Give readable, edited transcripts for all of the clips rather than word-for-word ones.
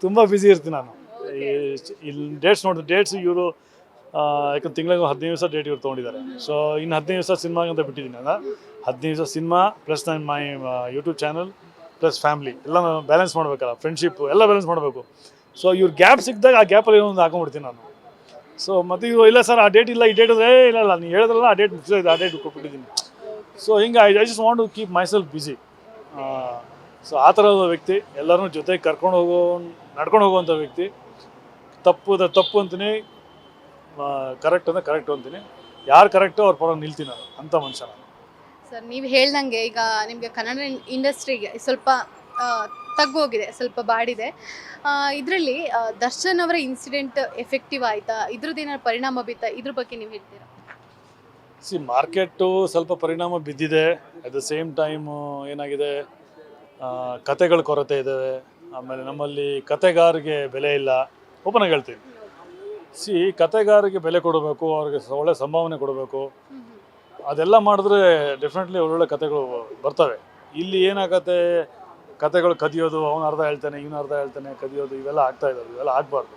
ತುಂಬ ಬ್ಯುಸಿ ಇರ್ತೀನಿ ನಾನು. ಇಲ್ಲಿ ಡೇಟ್ಸ್ ನೋಡಿದ್ರೆ ಡೇಟ್ಸ್ ಇವರು ಯಾಕಂದ್ರೆ ತಿಂಗಳಿಗೆ 15 ದಿವಸ ಡೇಟ್ ಇವ್ರು ತೊಗೊಂಡಿದ್ದಾರೆ. ಸೊ ಇನ್ನು 15 ದಿವಸ ಸಿನಿಮಾಗೆ ಅಂತ ಬಿಟ್ಟಿದ್ದೀನಿ ನಾನು. 15 ದಿವಸ ಸಿನಿಮಾ ಪ್ಲಸ್ ನನ್ನ my YouTube channel plus family ಎಲ್ಲ ಬ್ಯಾಲೆನ್ಸ್ ಮಾಡಬೇಕಲ್ಲ, ಫ್ರೆಂಡ್ಶಿಪ್ಪು ಎಲ್ಲ ಬ್ಯಾಲೆನ್ಸ್ ಮಾಡಬೇಕು. ಸೊ ಇವ್ರು ಗ್ಯಾಪ್ ಸಿಕ್ಕಿದಾಗ ಆ ಗ್ಯಾಪಲ್ಲಿ ಏನೋ ಒಂದು ಹಾಕೊಂಡ್ಬಿಡ್ತೀನಿ ನಾನು. ಸೊ ಮತ್ತು ಇವರು ಇಲ್ಲ ಸರ್ ಆ ಡೇಟ್ ಇಲ್ಲ, ಈ ಡೇಟ್ ಇದ್ರೆ ಇಲ್ಲ ನೀವು ಹೇಳಿದ್ರಲ್ಲ ಆ ಡೇಟ್ ಮುಗಿಸಿದೆ, ಆ ಡೇಟ್ ಕೊಟ್ಬಿಟ್ಟಿದ್ದೀನಿ. ಸೊ ಹಿಂಗೆ I just want to keep myself busy. So ಆ ಥರದ ವ್ಯಕ್ತಿ, ಎಲ್ಲರೂ ಜೊತೆಗೆ ನಡ್ಕೊಂಡು ಹೋಗುವಂಥ ವ್ಯಕ್ತಿ. ತಪ್ಪು ಅಂತೀನಿ, ಕರೆಕ್ಟ್ ಅಂದರೆ ಕರೆಕ್ಟು ಅಂತೀನಿ. ಯಾರು ಕರೆಕ್ಟು ಅವ್ರ ಪರ ನಿಲ್ತೀನಿ ನಾನು, ಅಂಥ ಮನುಷ್ಯ ನಾನು. ಸರ್ ನೀವು ಹೇಳ್ದಂಗೆ ಈಗ ನಿಮಗೆ ಕನ್ನಡ ಇಂಡಸ್ಟ್ರಿಗೆ ಸ್ವಲ್ಪ ತಗ್ಗೋಗಿದೆ, ಸ್ವಲ್ಪ ಬಾಡಿದೆ. ಇದರಲ್ಲಿ ದರ್ಶನ್ ಅವರ ಇನ್ಸಿಡೆಂಟ್ ಎಫೆಕ್ಟಿವ್ ಆಯಿತಾ, ಇದ್ರದ್ದು ಏನಾದ್ರು ಪರಿಣಾಮ ಬೀತಾ, ಇದ್ರ ಬಗ್ಗೆ ನೀವು ಹೇಳ್ತೀರಾ? ಮಾರ್ಕೆಟು ಸ್ವಲ್ಪ ಪರಿಣಾಮ ಬಿದ್ದಿದೆ. ಅಟ್ ದ ಸೇಮ್ ಟೈಮು ಏನಾಗಿದೆ, ಕತೆಗಳ ಕೊರತೆ ಇದ್ದಾವೆ. ಆಮೇಲೆ ನಮ್ಮಲ್ಲಿ ಕತೆಗಾರರಿಗೆ ಬೆಲೆ ಇಲ್ಲ, ಓಪನಾಗಿ ಹೇಳ್ತೀನಿ. ಕತೆಗಾರರಿಗೆ ಬೆಲೆ ಕೊಡಬೇಕು, ಅವ್ರಿಗೆ ಒಳ್ಳೆ ಸಂಭಾವನೆ ಕೊಡಬೇಕು. ಅದೆಲ್ಲ ಮಾಡಿದ್ರೆ ಡೆಫಿನೆಟ್ಲಿ ಒಳ್ಳೊಳ್ಳೆ ಕತೆಗಳು ಬರ್ತವೆ. ಇಲ್ಲಿ ಏನಾಗತ್ತೆ, ಕತೆಗಳು ಕದಿಯೋದು, ಅವನು ಅರ್ಧ ಹೇಳ್ತಾನೆ ಇವನು ಅರ್ಧ ಹೇಳ್ತಾನೆ, ಕದಿಯೋದು ಇವೆಲ್ಲ ಆಗ್ತಾ ಇದ್ದಾವೆ. ಇವೆಲ್ಲ ಆಗಬಾರ್ದು.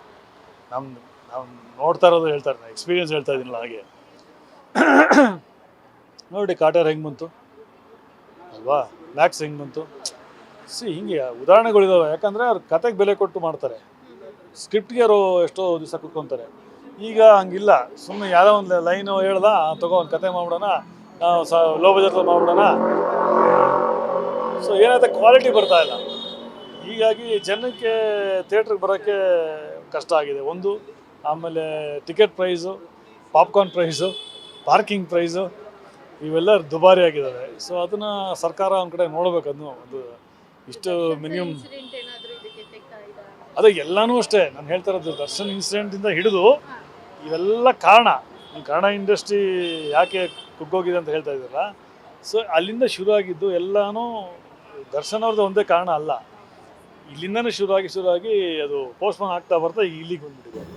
ನಾವು ನೋಡ್ತಾ ಇರೋದು ಹೇಳ್ತಾರೆ, ನಾನು ಎಕ್ಸ್ಪೀರಿಯನ್ಸ್ ಹೇಳ್ತಾ ಇದ್ದೀನಲ್ಲ ಹಾಗೆ. ನೋಡಿ ಕಾಟೇರ್ ಹೆಂಗೆ ಬಂತು ಅಲ್ವಾ, ಮ್ಯಾಕ್ಸ್ ಹೆಂಗೆ ಬಂತು. ಹಿಂಗೆ ಉದಾಹರಣೆಗಳಿದಾವೆ. ಯಾಕಂದರೆ ಅವ್ರು ಕತೆಗೆ ಬೆಲೆ ಕೊಟ್ಟು ಮಾಡ್ತಾರೆ, ಸ್ಕ್ರಿಪ್ಟ್ಗೆ ಅವರು ಎಷ್ಟೋ ದಿವಸ ಕುತ್ಕೊತಾರೆ. ಈಗ ಹಂಗಿಲ್ಲ, ಸುಮ್ಮನೆ ಯಾವುದೋ ಒಂದು ಲೈನು ಹೇಳ್ದ ತಗೋ ಒಂದು ಕತೆ ಮಾಡ್ಬಿಡೋಣ, ಲೋ ಬಜೆಟ್ ಮಾಡ್ಬಿಡೋಣ. ಸೊ ಏನಾಯ್ತು, ಕ್ವಾಲಿಟಿ ಬರ್ತಾ ಇಲ್ಲ. ಹೀಗಾಗಿ ಜನಕ್ಕೆ ಥಿಯೇಟ್ರಿಗೆ ಬರೋಕ್ಕೆ ಕಷ್ಟ ಆಗಿದೆ ಒಂದು. ಆಮೇಲೆ ticket price, popcorn price, parking price ಇವೆಲ್ಲ ದುಬಾರಿ ಆಗಿದ್ದಾವೆ. ಸೊ ಅದನ್ನು ಸರ್ಕಾರ ಒಂದು ಕಡೆ ನೋಡಬೇಕು. ಅದನ್ನು ಒಂದು ಇಷ್ಟು ಮಿನಿಮಮ್ ಅದೇ ಎಲ್ಲನೂ ಅಷ್ಟೇ. ನಾನು ಹೇಳ್ತಾ ಇರೋದು ದರ್ಶನ್ ಇನ್ಸಿಡೆಂಟಿಂದ ಹಿಡಿದು ಇವೆಲ್ಲ ಕಾರಣ. ಈ ಕನ್ನಡ ಇಂಡಸ್ಟ್ರಿ ಯಾಕೆ ಕುಗ್ಗೋಗಿದೆ ಅಂತ ಹೇಳ್ತಾ ಇದ್ದೀರಲ್ಲ, ಸೊ ಅಲ್ಲಿಂದ ಶುರು ಆಗಿದ್ದು ಎಲ್ಲನೂ ದರ್ಶನ್ ಅವ್ರದ್ದು ಒಂದೇ ಕಾರಣ ಅಲ್ಲ. ಇಲ್ಲಿಂದನೇ ಶುರುವಾಗಿ ಅದು ಪೋಸ್ಟ್ಪೋನ್ ಆಗ್ತಾ ಬರ್ತಾ ಇಲ್ಲಿಗೆ ಬಂದ್ಬಿಟ್ಟಿದೆ.